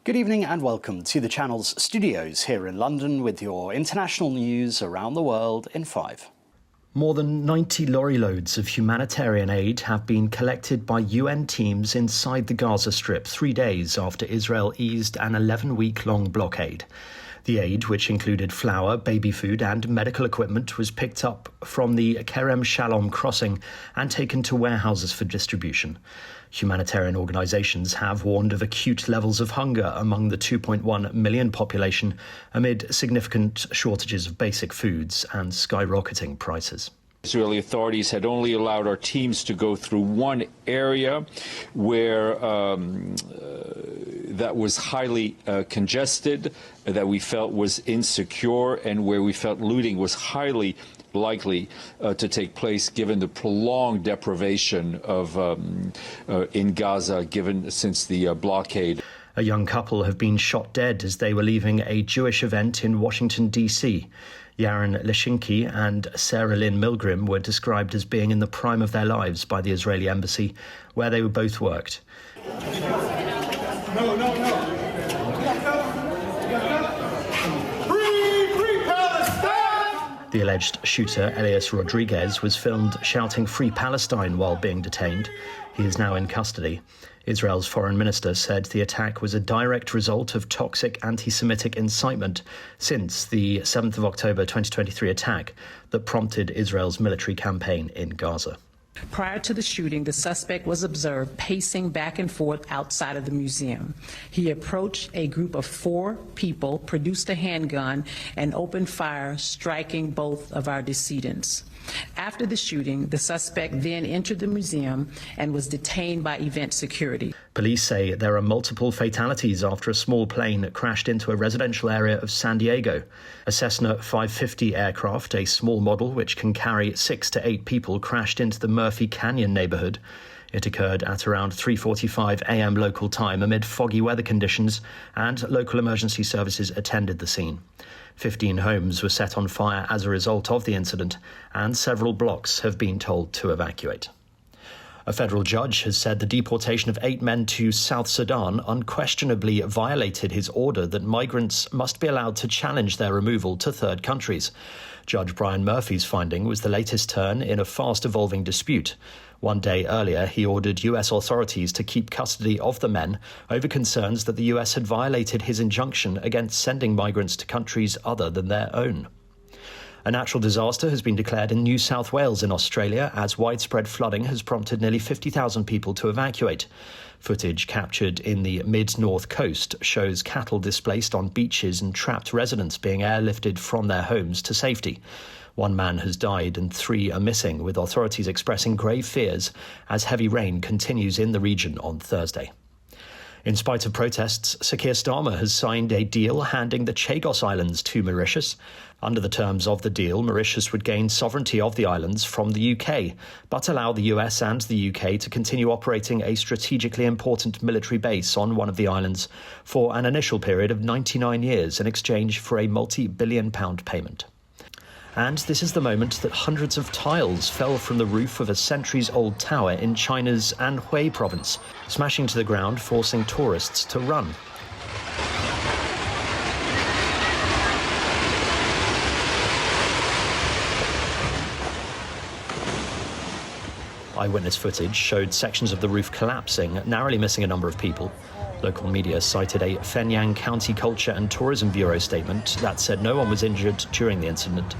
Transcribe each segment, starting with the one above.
Good evening and welcome to the channel's studios here in London with your international news around the world in 5. More than 90 lorry loads of humanitarian aid have been collected by UN teams inside the Gaza Strip 3 days after Israel eased an 11-week-long blockade. The aid, which included flour, baby food and medical equipment, was picked up from the Kerem Shalom crossing and taken to warehouses for distribution. Humanitarian organisations have warned of acute levels of hunger among the 2.1 million population amid significant shortages of basic foods and skyrocketing prices. Israeli authorities had only allowed our teams to go through one area where that was highly congested, that we felt was insecure, and where we felt looting was highly likely to take place given the prolonged deprivation of in Gaza since the blockade. A young couple have been shot dead as they were leaving a Jewish event in Washington, D.C. Yaron Leshinki and Sarah Lynn Milgrim were described as being in the prime of their lives by the Israeli embassy, where they both worked. The alleged shooter, Elias Rodriguez, was filmed shouting "Free Palestine" while being detained. He is now in custody. Israel's foreign minister said the attack was a direct result of toxic anti-Semitic incitement since the 7th of October 2023 attack that prompted Israel's military campaign in Gaza. Prior to the shooting, the suspect was observed pacing back and forth outside of the museum. He approached a group of 4 people, produced a handgun, and opened fire, striking both of our decedents. After the shooting, the suspect then entered the museum and was detained by event security. Police say there are multiple fatalities after a small plane crashed into a residential area of San Diego. A Cessna 550 aircraft, a small model which can carry 6 to 8 people, crashed into the Murphy Canyon neighborhood. It occurred at around 3:45 a.m. local time amid foggy weather conditions, and local emergency services attended the scene. 15 homes were set on fire as a result of the incident, and several blocks have been told to evacuate. A federal judge has said the deportation of 8 men to South Sudan unquestionably violated his order that migrants must be allowed to challenge their removal to third countries. Judge Brian Murphy's finding was the latest turn in a fast-evolving dispute. One day earlier, he ordered U.S. authorities to keep custody of the men over concerns that the U.S. had violated his injunction against sending migrants to countries other than their own. A natural disaster has been declared in New South Wales in Australia as widespread flooding has prompted nearly 50,000 people to evacuate. Footage captured in the mid-north coast shows cattle displaced on beaches and trapped residents being airlifted from their homes to safety. 1 man has died and 3 are missing, with authorities expressing grave fears as heavy rain continues in the region on Thursday. In spite of protests, Sir Keir Starmer has signed a deal handing the Chagos Islands to Mauritius. Under the terms of the deal, Mauritius would gain sovereignty of the islands from the UK, but allow the US and the UK to continue operating a strategically important military base on one of the islands for an initial period of 99 years in exchange for a multi-billion-pound payment. And this is the moment that hundreds of tiles fell from the roof of a centuries-old tower in China's Anhui province, smashing to the ground, forcing tourists to run. Eyewitness footage showed sections of the roof collapsing, narrowly missing a number of people. Local media cited a Fenyang County Culture and Tourism Bureau statement that said no one was injured during the incident.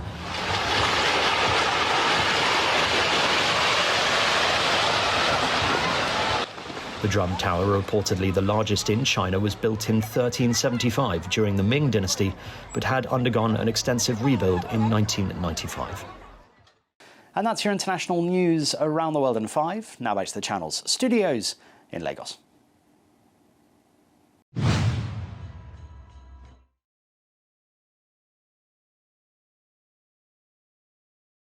The drum tower, reportedly the largest in China, was built in 1375 during the Ming dynasty, but had undergone an extensive rebuild in 1995. And that's your international news around the world in 5. Now back to the channel's studios in Lagos.